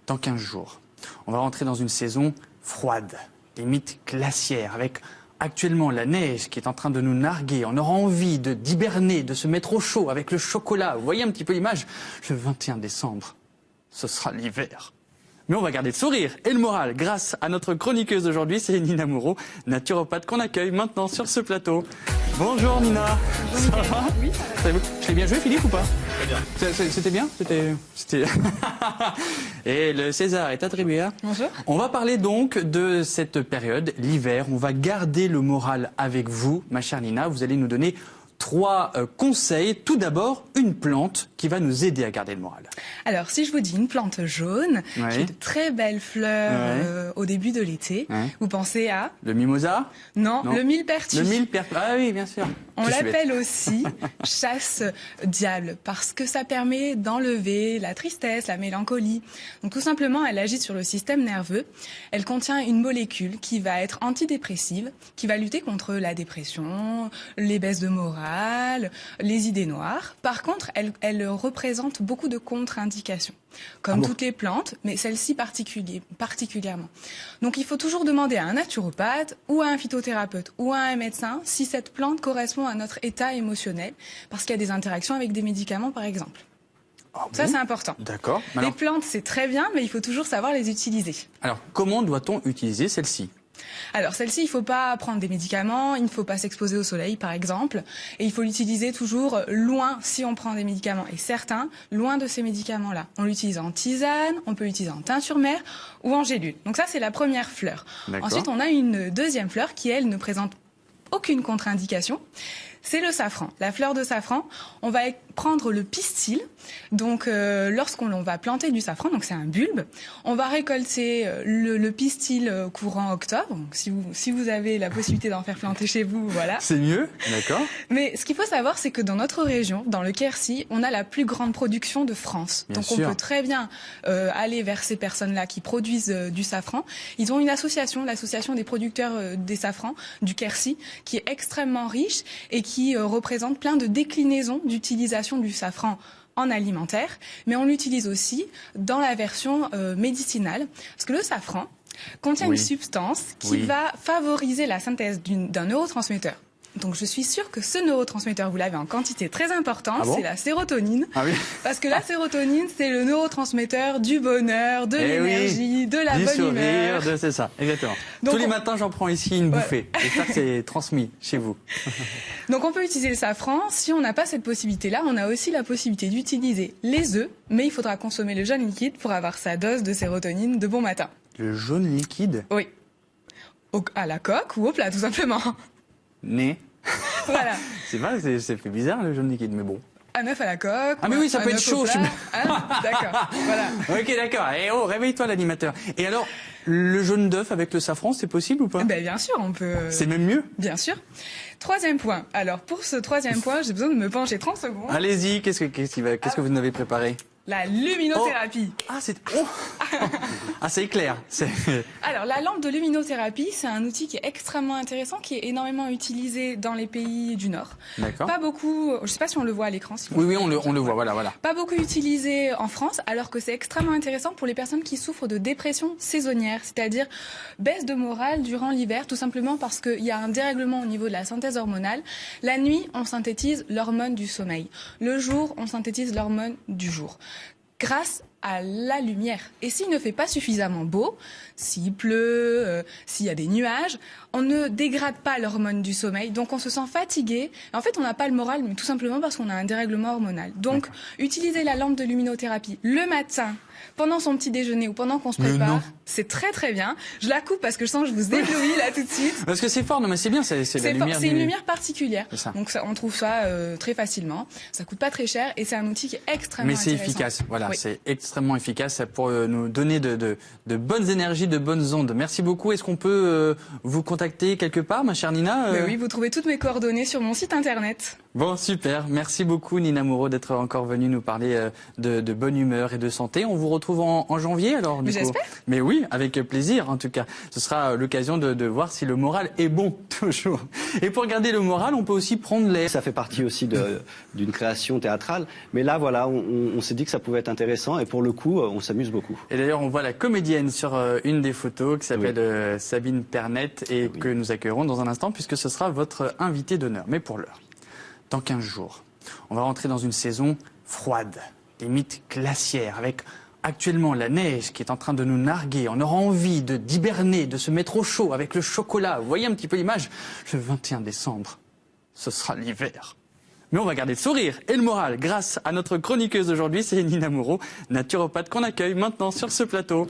dans 15 jours, on va rentrer dans une saison froide, limite glaciaire, avec actuellement la neige qui est en train de nous narguer. On aura envie d'hiberner, de se mettre au chaud avec le chocolat. Vous voyez un petit peu l'image? Le 21 décembre, ce sera l'hiver. Mais on va garder le sourire et le moral grâce à notre chroniqueuse d'aujourd'hui, c'est Nina Moreau, naturopathe qu'on accueille maintenant sur ce plateau. Bonjour Nina. Bonjour. Ça va? Oui, ça va. Je l'ai bien joué Philippe ou pas? Très bien. C'était bien? C'était... Et le César est attribué à... Bonjour. On va parler donc de cette période, l'hiver. On va garder le moral avec vous, ma chère Nina. Vous allez nous donner 3 conseils. Tout d'abord, une plante qui va nous aider à garder le moral. Alors, si je vous dis une plante jaune, qui a de très belles fleurs au début de l'été, vous pensez à... Le mimosa? Non, le millepertuis. Le millepertuis, ah oui, bien sûr. On l'appelle aussi chasse-diable parce que ça permet d'enlever la tristesse, la mélancolie. Donc tout simplement, elle agit sur le système nerveux. Elle contient une molécule qui va être antidépressive, qui va lutter contre la dépression, les baisses de morale, les idées noires. Par contre, elle représente beaucoup de contre-indications, comme toutes les plantes, mais celle-ci particulièrement. Donc il faut toujours demander à un naturopathe ou à un phytothérapeute ou à un médecin si cette plante correspond à notre état émotionnel, parce qu'il y a des interactions avec des médicaments, par exemple. Ça, c'est important. D'accord. Les plantes, c'est très bien, mais il faut toujours savoir les utiliser. Alors, comment doit-on utiliser celle-ci? Alors, celle-ci, il ne faut pas prendre des médicaments, il ne faut pas s'exposer au soleil, par exemple, et il faut l'utiliser toujours loin si on prend des médicaments. Et certains, loin de ces médicaments-là. On l'utilise en tisane, on peut l'utiliser en teinture mère ou en gélule. Donc ça, c'est la première fleur. Ensuite, on a une deuxième fleur qui, elle, ne présente aucune contre-indication. C'est le safran. La fleur de safran, on va prendre le pistil. Donc, lorsqu'on va planter du safran, donc c'est un bulbe, on va récolter le pistil courant octobre. Donc, si vous avez la possibilité d'en faire planter chez vous, voilà. C'est mieux, d'accord. Mais ce qu'il faut savoir, c'est que dans notre région, dans le Quercy, on a la plus grande production de France. Donc, on peut très bien aller vers ces personnes-là qui produisent du safran. Ils ont une association, l'association des producteurs des safrans du Quercy, qui est extrêmement riche et qui représente plein de déclinaisons d'utilisation du safran en alimentaire, mais on l'utilise aussi dans la version médicinale, parce que le safran contient une substance qui va favoriser la synthèse d'un neurotransmetteur. Donc je suis sûre que ce neurotransmetteur, vous l'avez en quantité très importante, c'est la sérotonine. Ah oui. Parce que la sérotonine, c'est le neurotransmetteur du bonheur, de l'énergie, de la bonne humeur. C'est ça, exactement. Donc, tous les matins, j'en prends ici une bouffée. J'espère que c'est transmis chez vous. Donc on peut utiliser le safran. Si on n'a pas cette possibilité-là, on a aussi la possibilité d'utiliser les œufs, mais il faudra consommer le jaune liquide pour avoir sa dose de sérotonine de bon matin. Le jaune liquide? Oui. À la coque ou au plat, tout simplement. Né. Voilà. C'est vrai, c'est fait bizarre le jaune liquide, mais bon. Un œuf à la coque. Ah mais oui, ça peut être chaud. D'accord, voilà. Ok, d'accord. Et oh, réveille-toi l'animateur. Et alors, le jaune d'œuf avec le safran, c'est possible ou pas? Ben, bien sûr, on peut... C'est même mieux? Bien sûr. Troisième point. Alors, pour ce troisième point, j'ai besoin de me pencher 30 secondes. Allez-y, qu'est-ce que vous nous avez préparé? La luminothérapie. Oh. Ah, c'est... Oh. Ah, c'est clair. Alors, la lampe de luminothérapie, c'est un outil qui est extrêmement intéressant, qui est énormément utilisé dans les pays du Nord. D'accord. Pas beaucoup, je ne sais pas si on le voit à l'écran. Si oui, on le voit, voilà. Pas beaucoup utilisé en France, alors que c'est extrêmement intéressant pour les personnes qui souffrent de dépression saisonnière, c'est-à-dire baisse de morale durant l'hiver, tout simplement parce qu'il y a un dérèglement au niveau de la synthèse hormonale. La nuit, on synthétise l'hormone du sommeil. Le jour, on synthétise l'hormone du jour. Grâce à la lumière. Et s'il ne fait pas suffisamment beau, s'il pleut, s'il y a des nuages, on ne dégrade pas l'hormone du sommeil, donc on se sent fatigué. En fait, on n'a pas le moral, mais tout simplement parce qu'on a un dérèglement hormonal. Donc, utiliser la lampe de luminothérapie le matin, pendant son petit déjeuner ou pendant qu'on se prépare, c'est très très bien. Je la coupe parce que je sens que je vous éblouis là tout de suite. Parce que c'est fort, non mais c'est bien, c'est la lumière. C'est une lumière particulière. Donc ça, on trouve ça très facilement. Ça coûte pas très cher et c'est un outil qui est extrêmement intéressant. Mais c'est efficace, voilà, c'est extrêmement efficace pour nous donner de bonnes énergies, de bonnes ondes. Merci beaucoup. Est-ce qu'on peut vous contacter quelque part, ma chère Nina? Oui, vous trouvez toutes mes coordonnées sur mon site internet. Bon, super. Merci beaucoup Nina Moreau d'être encore venue nous parler de bonne humeur et de santé. On vous retrouve en janvier alors du coup. J'espère. Mais oui, avec plaisir en tout cas. Ce sera l'occasion de voir si le moral est bon toujours. Et pour garder le moral, on peut aussi prendre l'air. Ça fait partie aussi d'une création théâtrale. Mais là, voilà, on s'est dit que ça pouvait être intéressant et pour le coup, on s'amuse beaucoup. Et d'ailleurs, on voit la comédienne sur une des photos qui s'appelle Sabine Pernette et que nous accueillerons dans un instant puisque ce sera votre invité d'honneur. Mais pour l'heure. Dans 15 jours, on va rentrer dans une saison froide, limite glaciaire, avec actuellement la neige qui est en train de nous narguer. On aura envie d'hiberner, de se mettre au chaud avec le chocolat. Vous voyez un petit peu l'image? Le 21 décembre, ce sera l'hiver. Mais on va garder le sourire et le moral grâce à notre chroniqueuse d'aujourd'hui, c'est Nina Moreau, naturopathe qu'on accueille maintenant sur ce plateau.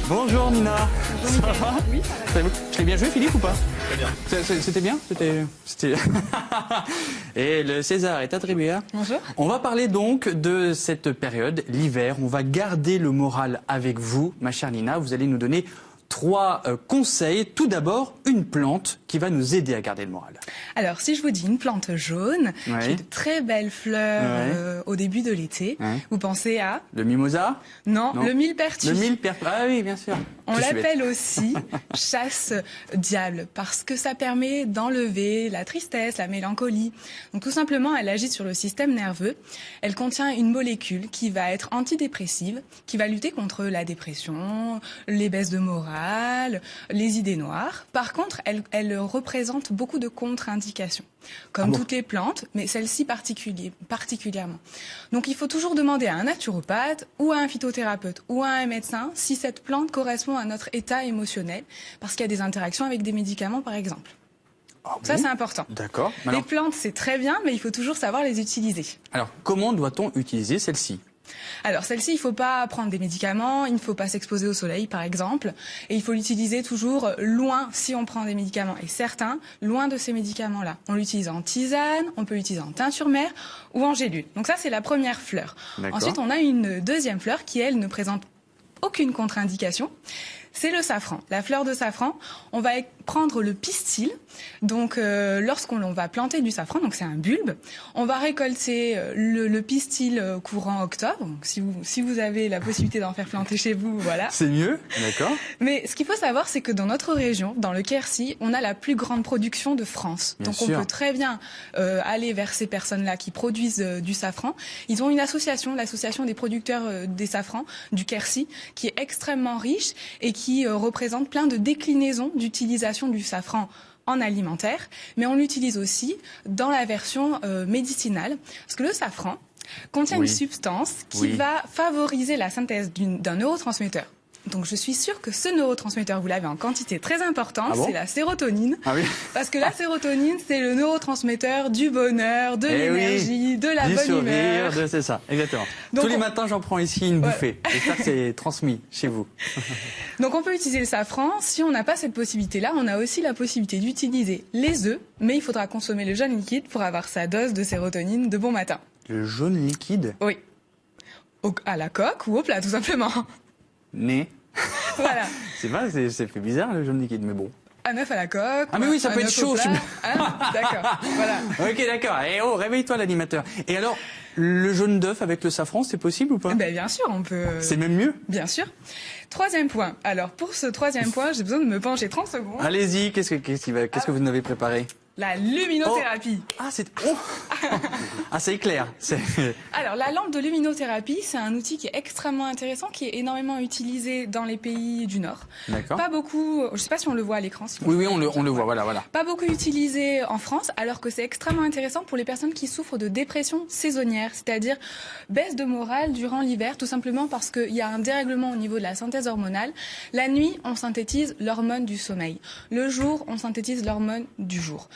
Bonjour Nina. Bonjour, ça va? Oui, ça va. Je l'ai bien joué Philippe ou pas? Très bien. C'était bien? C'était... Et le César est attribué à... Bonjour. On va parler donc de cette période, l'hiver. On va garder le moral avec vous, ma chère Nina. Vous allez nous donner 3 conseils. Tout d'abord, une plante qui va nous aider à garder le moral. Alors, si je vous dis une plante jaune, qui a de très belles fleurs au début de l'été, vous pensez à... Le mimosa? Non, le millepertuis. Le millepertuis, ah oui, bien sûr. On l'appelle aussi chasse-diable parce que ça permet d'enlever la tristesse, la mélancolie. Donc tout simplement, elle agit sur le système nerveux. Elle contient une molécule qui va être antidépressive, qui va lutter contre la dépression, les baisses de morale, les idées noires. Par contre, elle représente beaucoup de contre-indications, comme toutes les plantes, mais celle-ci particulièrement. Donc il faut toujours demander à un naturopathe ou à un phytothérapeute ou à un médecin si cette plante correspond à notre état émotionnel, parce qu'il y a des interactions avec des médicaments, par exemple. Ça, c'est important. D'accord. Les plantes, c'est très bien, mais il faut toujours savoir les utiliser. Alors, comment doit-on utiliser celle-ci? Alors, celle-ci, il ne faut pas prendre des médicaments, il ne faut pas s'exposer au soleil, par exemple, et il faut l'utiliser toujours loin si on prend des médicaments, et certains, loin de ces médicaments-là. On l'utilise en tisane, on peut l'utiliser en teinture mère ou en gélule. Donc ça, c'est la première fleur. Ensuite, on a une deuxième fleur qui, elle, ne présente aucune contre-indication. C'est le safran. La fleur de safran, on va prendre le pistil. Donc, lorsqu'on va planter du safran, donc c'est un bulbe, on va récolter le pistil courant octobre. Donc, si vous avez la possibilité d'en faire planter chez vous, voilà. C'est mieux, d'accord. Mais ce qu'il faut savoir, c'est que dans notre région, dans le Quercy, on a la plus grande production de France. Bien donc, sûr. on peut très bien aller vers ces personnes-là qui produisent du safran. Ils ont une association, l'association des producteurs des safrans du Quercy, qui est extrêmement riche et qui représente plein de déclinaisons d'utilisation du safran en alimentaire, mais on l'utilise aussi dans la version médicinale, parce que le safran contient une substance qui va favoriser la synthèse d'un neurotransmetteur. Donc je suis sûre que ce neurotransmetteur, vous l'avez en quantité très importante, c'est la sérotonine. Ah oui. Parce que la sérotonine, c'est le neurotransmetteur du bonheur, de l'énergie, de la bonne humeur. C'est ça, exactement. Donc, tous les matins, j'en prends ici une bouffée. J'espère que c'est transmis chez vous. Donc on peut utiliser le safran. Si on n'a pas cette possibilité-là, on a aussi la possibilité d'utiliser les œufs, mais il faudra consommer le jaune liquide pour avoir sa dose de sérotonine de bon matin. Le jaune liquide? Oui. À la coque ou au plat, tout simplement. Né. Voilà. C'est vrai, c'est fait bizarre le jaune liquide, mais bon. Un œuf à la coque. Ah mais oui, ça peut être chaud. D'accord, voilà. Ok, d'accord. Et oh, réveille-toi l'animateur. Et alors, le jaune d'œuf avec le safran, c'est possible ou pas? Ben, bien sûr, on peut... C'est même mieux? Bien sûr. Troisième point. Alors, pour ce troisième point, j'ai besoin de me pencher 30 secondes. Allez-y, qu'est-ce que vous nous avez préparé? La luminothérapie. Ah, c'est... Oh ah, c'est clair. Alors, la lampe de luminothérapie, c'est un outil qui est extrêmement intéressant, qui est énormément utilisé dans les pays du Nord. D'accord. Pas beaucoup... Je ne sais pas si on le voit à l'écran. Si oui, on le voit, voilà. Pas beaucoup utilisé en France, alors que c'est extrêmement intéressant pour les personnes qui souffrent de dépression saisonnière, c'est-à-dire baisse de morale durant l'hiver, tout simplement parce qu'il y a un dérèglement au niveau de la synthèse hormonale. La nuit, on synthétise l'hormone du sommeil. Le jour, on synthétise l'hormone du jour.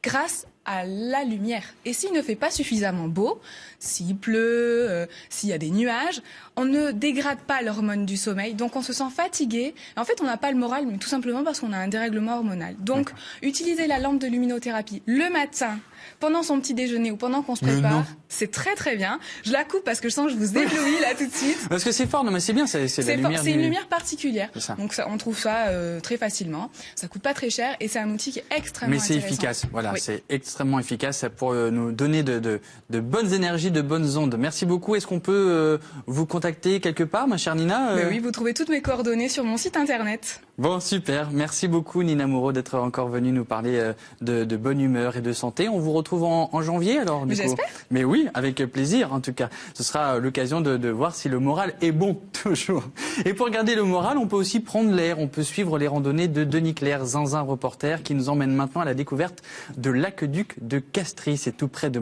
Grâce à la lumière. Et s'il ne fait pas suffisamment beau, s'il pleut, s'il y a des nuages, on ne dégrade pas l'hormone du sommeil, donc on se sent fatigué. En fait, on n'a pas le moral, mais tout simplement parce qu'on a un dérèglement hormonal. Donc, utiliser la lampe de luminothérapie le matin, pendant son petit déjeuner ou pendant qu'on se prépare, c'est très très bien. Je la coupe parce que je sens que je vous éblouis là tout de suite. Parce que c'est fort, non mais c'est bien, c'est la lumière. C'est une lumière particulière. Donc ça, on trouve ça très facilement. Ça coûte pas très cher et c'est un outil qui est extrêmement intéressant. Mais c'est efficace, voilà, c'est extrêmement extrêmement efficace pour nous donner de bonnes énergies, de bonnes ondes. Merci beaucoup. Est-ce qu'on peut vous contacter quelque part, ma chère Nina? Oui, vous trouvez toutes mes coordonnées sur mon site internet. Bon, super. Merci beaucoup, Nina Moreau, d'être encore venue nous parler de bonne humeur et de santé. On vous retrouve en janvier, alors, du coup. J'espère. Mais oui, avec plaisir, en tout cas. Ce sera l'occasion de voir si le moral est bon, toujours. Et pour garder le moral, on peut aussi prendre l'air. On peut suivre les randonnées de Denis Clair, Zinzin reporter, qui nous emmène maintenant à la découverte de l'aqueduc de Castries. C'est tout près de